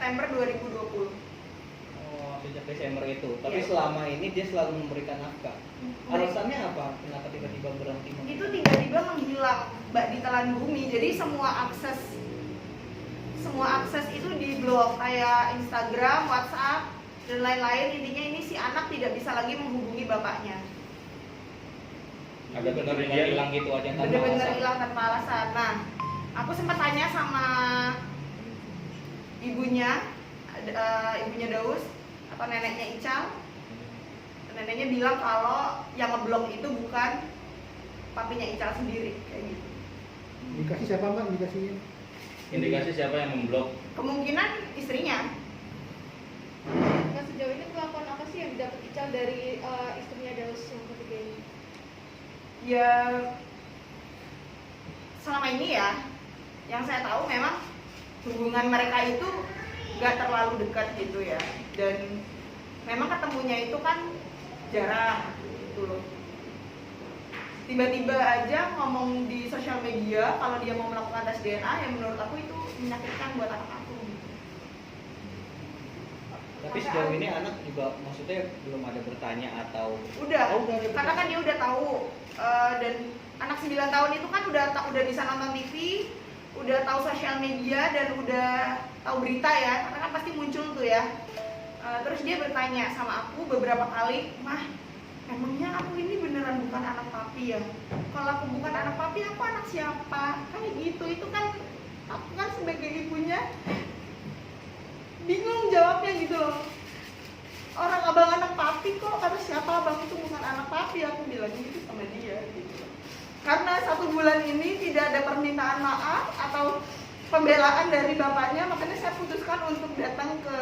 September 2020. Oh, sejak Desember itu. Tapi Iya. selama ini dia selalu memberikan nafkah. Alasannya apa? Kenapa tiba-tiba berhenti? Itu tiba-tiba menghilang, Mbak, ditelan bumi. Jadi semua akses itu diblok, kayak Instagram, WhatsApp, dan lain-lain. Intinya ini si anak tidak bisa lagi menghubungi bapaknya. Ada benar-benar hilang gitu aja tanpa Benar-benar alasan. hilang tanpa alasan. Nah, aku sempat tanya sama ibunya Daus atau neneknya Ical. Neneknya bilang kalau yang ngeblok itu bukan papinya Ical sendiri, kayak gitu. Indikasi siapa Mbak indikasinya? Indikasi siapa yang memblok? Kemungkinan istrinya. Nah, sejauh ini kelakuan apa sih yang didapat Ical dari istrinya Daus yang ketiga ini? Ya, selama ini ya, yang saya tahu memang hubungan mereka itu gak terlalu dekat gitu ya. Dan memang ketemunya itu kan jarang gitu loh. Tiba-tiba aja ngomong di sosial media kalau dia mau melakukan tes DNA, yang menurut aku itu menyakitkan buat anak aku gitu. Tapi sejauh ini anak juga maksudnya belum ada bertanya atau Udah, Oh, udah ada karena kan dia udah tahu. Dan anak 9 tahun itu kan udah bisa nonton TV, udah tahu sosial media, dan udah tahu berita ya, karena kan pasti muncul tuh ya. Terus dia bertanya sama aku beberapa kali, "Mah, emangnya aku ini beneran bukan anak papi ya? Kalau aku bukan anak papi, aku anak siapa?" Kayak gitu. Itu kan aku kan sebagai ibunya bingung jawabnya gitu loh. Orang abang anak papi kok, kata siapa abang itu bukan anak papi, aku bilang gitu sama dia gitu. Karena 1 bulan ini tidak ada permintaan maaf atau pembelaan dari bapaknya, makanya saya putuskan untuk datang ke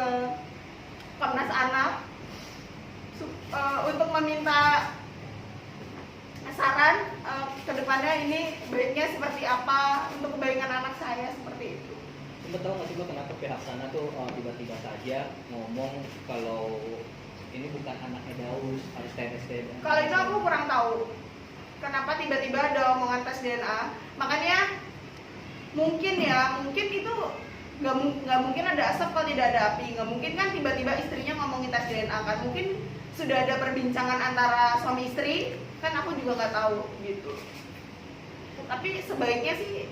Komnas Anak untuk meminta saran ke depannya ini baiknya seperti apa untuk kebaikan anak saya, seperti itu. Sempat tahu nggak sih Mbak kenapa pihak sana tuh tiba-tiba saja ngomong kalau ini bukan anaknya Daus, harus tes DNA? Kalau itu aku kurang tahu kenapa tiba-tiba ada omongan tes DNA. Makanya mungkin itu nggak mungkin ada asap kalau tidak ada api. Nggak mungkin kan tiba-tiba istrinya ngomongin tes DNA kan. Mungkin sudah ada perbincangan antara suami istri, kan aku juga nggak tahu gitu. Tapi sebaiknya sih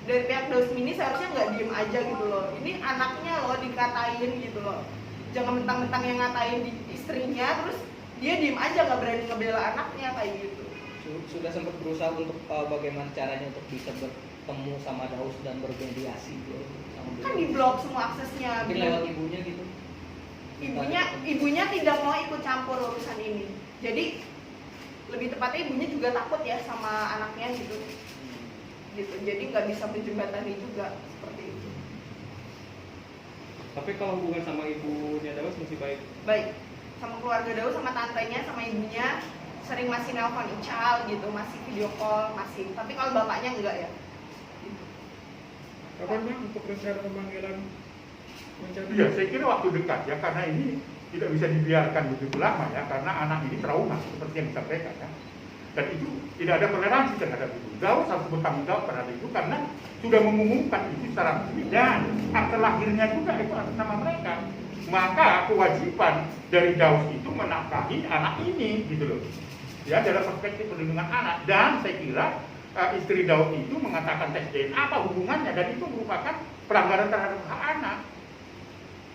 dari pihak Daus Mini seharusnya nggak diem aja gitu loh. Ini anaknya loh dikatain gitu loh. Jangan mentang-mentang yang ngatain di istrinya, terus dia diem aja nggak berani ngebela anaknya kayak gitu. Sudah sempat berusaha untuk bagaimana caranya untuk bisa bertemu sama Daus dan bermediasi gitu sama beliau? Kan di blok semua aksesnya. Mungkin lewat ibunya gitu. Ibunya tidak mau ikut campur urusan ini. Jadi lebih tepatnya ibunya juga takut ya sama anaknya gitu. Gitu. Jadi nggak bisa menjembatani juga seperti itu. Tapi kalau hubungan sama ibunya Daus masih baik? Baik, sama keluarga Daus, sama tantenya, sama ibunya sering masih nelpon Ical gitu, masih video call, masih. Tapi kalau bapaknya enggak ya. Gitu. Kapan Bang untuk rencana pemanggilan? Iya, saya kira waktu dekat ya, karena ini tidak bisa dibiarkan begitu lama ya, karena anak ini trauma seperti yang disampaikan ya. Dan itu tidak ada toleransi terhadap itu. Daus harus bertanggung jawab terhadap itu karena sudah mengumumkan itu secara resmi dan akte lahirnya juga itu atas nama mereka. Maka kewajiban dari Daus itu menafkahi anak ini gitu loh. Ya, dalam perspektif perlindungan anak. Dan saya kira istri Daus itu mengatakan tes DNA apa hubungannya, dan itu merupakan pelanggaran terhadap hak anak.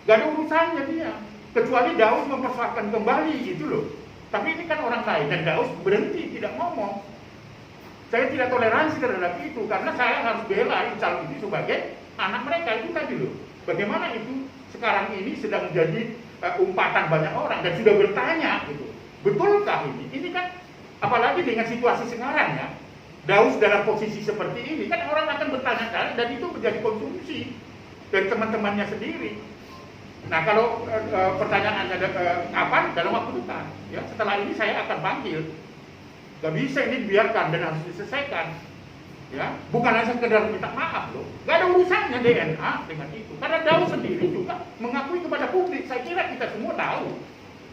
Gak ada urusannya dia, kecuali Daus mempersoalkan kembali gitu loh. Tapi ini kan orang lain dan Daus berhenti tidak ngomong. Saya tidak toleransi terhadap itu karena saya harus bela Ical ini sebagai anak mereka itu tadi loh. Bagaimana itu sekarang ini sedang menjadi umpatan banyak orang dan sudah bertanya gitu. Betulkah ini? Ini kan apalagi dengan situasi sekarang ya. Daus dalam posisi seperti ini kan orang akan bertanya-tanya dan itu menjadi konsumsi dari teman-temannya sendiri. Nah kalau pertanyaannya kapan? Dalam waktu dekat ya, setelah ini saya akan panggil. Gak bisa ini dibiarkan dan harus diselesaikan ya, bukan hanya sekedar minta maaf loh, gak ada urusannya DNA dengan itu karena Daus sendiri juga mengakui kepada publik. Saya kira kita semua tahu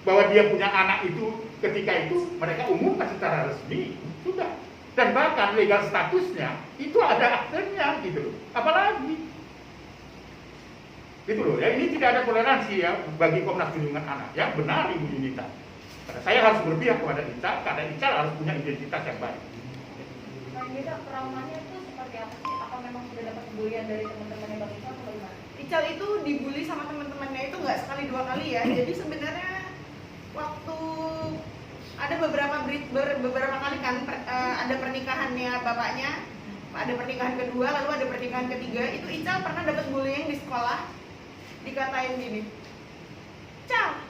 bahwa dia punya anak itu ketika itu mereka umumkan secara resmi sudah, dan bahkan legal statusnya itu ada aktenya gitu loh, apalagi Gitu loh ya, ini tidak ada toleransi ya bagi Komnas Perlindungan Anak ya, benar Ibu Yunita. Karena saya harus berpihak kepada Ical, karena Ical harus punya identitas yang baik. Nah, beda traumanya itu seperti apa sih? Apa memang sudah dapat bulian dari teman-temannya Bang Ical atau bagaimana? Ical itu dibully sama teman-temannya itu nggak sekali dua kali ya. Jadi sebenarnya waktu ada beberapa kali kan ada pernikahannya bapaknya, ada pernikahan kedua, lalu ada pernikahan ketiga. Itu Ical pernah dapat bullying di sekolah, dikatain gini, Cal,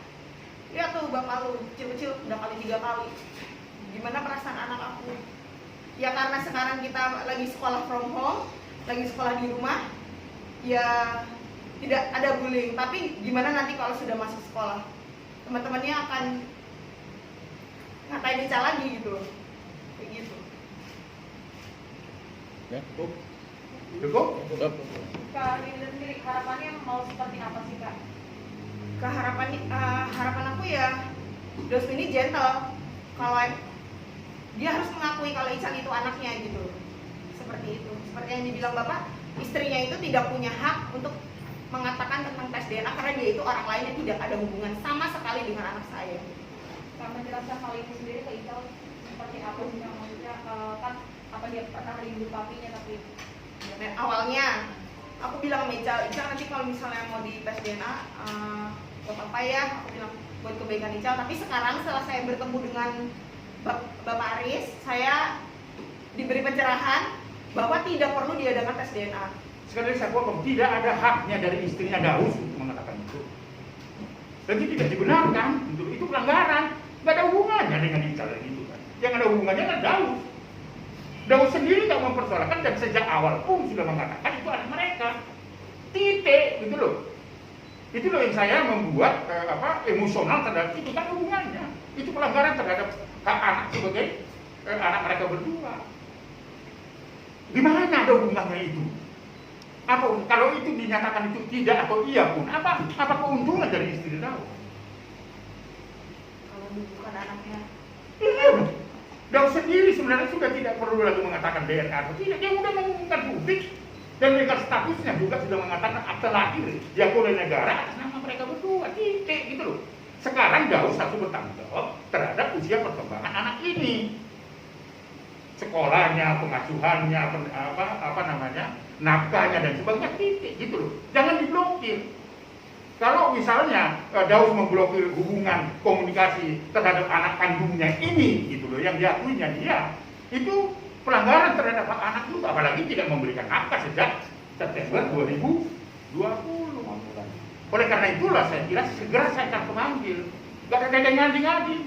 lihat tuh bapak lu kecil-kecil udah kali 3 kali. Gimana perasaan anak aku? Ya karena sekarang kita lagi sekolah from home, lagi sekolah di rumah, ya tidak ada bullying. Tapi gimana nanti kalau sudah masuk sekolah, teman-temannya akan ngatain Ical lagi gitu, kayak gitu. Ya. Cukup? Kak Linda sendiri harapannya mau seperti apa sih Kak? Harapan aku ya Dos ini gentle, kalau dia harus mengakui kalau Ical itu anaknya gitu, seperti itu. Seperti yang dibilang bapak, istrinya itu tidak punya hak untuk mengatakan tentang tes DNA karena dia itu orang lain yang tidak ada hubungan sama sekali dengan anak saya. Kak menjelaskan hal ini sendiri ke Ical seperti apa sih Kak? Maksudnya kan apa dia pernah rindu papinya tapi Dan awalnya aku bilang sama Ical nanti kalau misalnya mau di tes DNA gak apa-apa ya, aku bilang buat kebaikan Ical. Tapi sekarang setelah saya bertemu dengan Bapak Aris, saya diberi pencerahan bahwa tidak perlu diadakan tes DNA. Sekali lagi saya potong, tidak ada haknya dari istrinya Daus untuk mengatakan itu. Dan itu tidak dibenarkan, itu pelanggaran. Nggak ada hubungannya dengan Ical itu kan. Yang ada hubungannya dengan Daus. Daus sendiri tak mempersoalkan dan sejak awal pun sudah mengatakan itu anak mereka. Titik, gitu loh. Itu loh yang saya membuat emosional terhadap itu, kan hubungannya. Itu pelanggaran terhadap hak anak sebagai anak mereka berdua. Gimana ada hubungannya itu? Apa kalau itu dinyatakan itu tidak atau iya pun apa keuntungan dari istri Daus? Kalau bukan anaknya, Iya. Daus sendiri sebenarnya sudah tidak perlu lagi mengatakan DNA atau tidak, dia sudah mengumumkan publik dan legal statusnya juga sudah mengatakan akte lahir diakui oleh negara atas nama mereka berdua, titik gitu loh. Sekarang Daus harus bertanggung jawab terhadap usia perkembangan anak ini, sekolahnya, pengasuhannya, nafkahnya dan sebagainya, titik gitu loh. Jangan diblokir. Kalau misalnya Daus memblokir hubungan komunikasi terhadap anak kandungnya ini, gitu loh, yang diakuinya dia, itu pelanggaran terhadap hak anak juga, apalagi tidak memberikan nafkah sejak September 2020. Oleh karena itulah saya kira segera saya akan memanggil, gak ada ngadi-ngadi.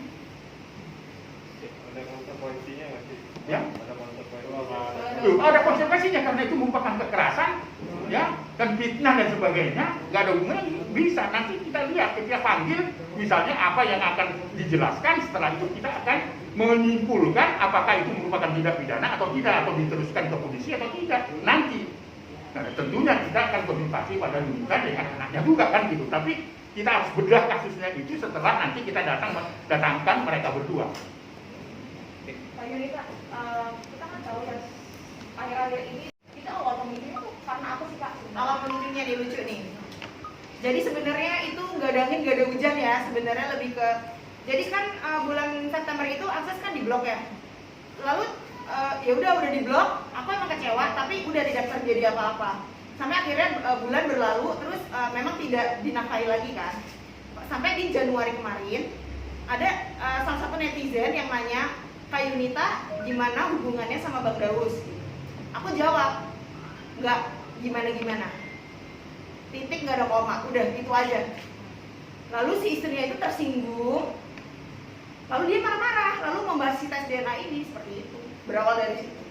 Ada konsekuensinya nggak sih? Ya? Ada konsekuensi. Ada konsekuensinya karena itu merupakan kekerasan, ya, dan fitnah dan sebagainya, nggak ada hubungannya. Bisa nanti kita lihat ketika panggil, misalnya apa yang akan dijelaskan, setelah itu kita akan menyimpulkan apakah itu merupakan tindak pidana atau tidak, atau diteruskan ke polisi atau tidak nanti. Nah, tentunya kita akan konsultasi pada Yunita dengan anaknya juga kan gitu. Tapi kita harus bedah kasusnya itu setelah nanti kita datangkan mereka berdua. Pak Yunita, kita kan tahu ya akhir-akhir ini kita awal pemimpin itu karena apa sih Kak? awal pemimpinnya dia lucu nih. Jadi sebenarnya itu nggak ada angin, nggak ada hujan ya. Sebenarnya lebih ke, jadi kan bulan September itu akses kan diblok ya. Lalu ya udah diblok. Aku emang kecewa, tapi udah tidak terjadi apa-apa. Sampai akhirnya bulan berlalu, terus memang tidak dinafkahi lagi kan. Sampai di Januari kemarin ada salah satu netizen yang nanya, Kak Yunita gimana hubungannya sama Bang Daus? Aku jawab, nggak gimana-gimana. Titik, nggak ada koma, udah itu aja. Lalu si istrinya itu tersinggung, lalu dia marah-marah, lalu membahas si tes DNA ini, seperti itu, berawal dari situ.